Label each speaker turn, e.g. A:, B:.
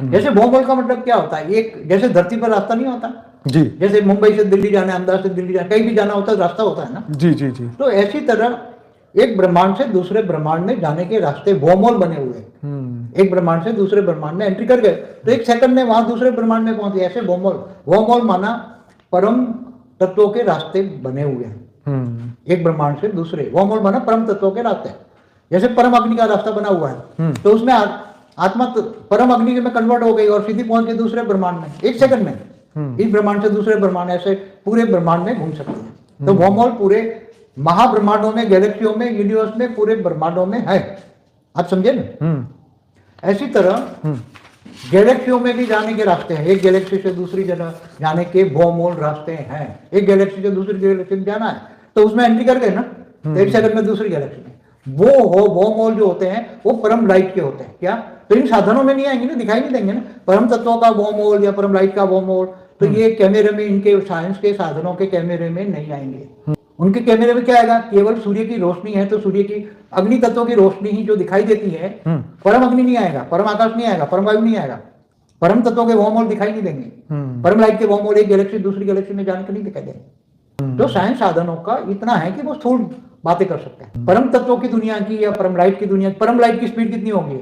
A: जैसे भौगोल का मतलब क्या होता है, एक जैसे धरती पर रास्ता नहीं होता
B: जी
A: जैसे मुंबई से दिल्ली जाना है, अहमदाबाद से दिल्ली जाना, कहीं भी जाना होता है रास्ता होता है ना।
B: जी जी जी।
A: तो ऐसी तरह एक ब्रह्मांड से दूसरे ब्रह्मांड में जाने के रास्ते वर्महोल बने हुए हैं। एक ब्रह्मांड से दूसरे ब्रह्मांड में एंट्री कर गए तो एक सेकंड में वहां दूसरे ब्रह्मांड में पहुंच गए, ऐसे वर्महोल। वर्महोल माना परम तत्वों के रास्ते बने हुए हैं एक ब्रह्मांड से दूसरे। वर्महोल माना परम तत्वों के रास्ते, जैसे परम अग्नि का रास्ता बना हुआ है तो उसमें आत्मा परम अग्नि में कन्वर्ट हो गई और सीधी पहुंच गई दूसरे ब्रह्मांड में एक सेकंड में। इस ब्रह्मांड से दूसरे ब्रह्मांड ऐसे पूरे ब्रह्मांड में घूम सकते हैं। तो वर्महोल पूरे महाब्रह्मांडों में, गैलेक्सियों में, यूनिवर्स में, पूरे ब्रह्मांडों में है। आप समझे ना। ऐसी तरह गैलेक्सियों में भी जाने के रास्ते हैं, एक गैलेक्सी से दूसरी जगह जाने के वर्महोल रास्ते हैं। एक गैलेक्सी से दूसरी गैलेक्सी में जाना है तो उसमें एंट्री कर गए ना, तो एक सेकंड में दूसरी गैलेक्सी में। वो वर्महोल जो होते हैं वो परम लाइट के होते हैं। क्या? तो इन साधनों में नहीं आएंगे ना, दिखाई नहीं देंगे ना। परम तत्वों का वर्महोल या परम लाइट का वर्महोल तो ये कैमरे में, इनके साइंस के साधनों के कैमरे में नहीं आएंगे। उनके कैमरे में क्या आएगा? केवल सूर्य की रोशनी है तो सूर्य की अग्नि तत्वों की रोशनी ही जो दिखाई देती है। परम अग्नि नहीं आएगा, परम आकाश नहीं आएगा, परम वायु नहीं आएगा, परम तत्वों के वर्महोल दिखाई नहीं देंगे। परम लाइट के वर्महोल एक गैलेक्सी दूसरी गैलेक्सी में जाने के नहीं दिखाई देंगे। तो साइंस साधनों का इतना है कि वो स्थूल बातें कर सकते हैं। परम तत्वों की दुनिया की या परम लाइट की दुनिया, परम लाइट की स्पीड कितनी होगी?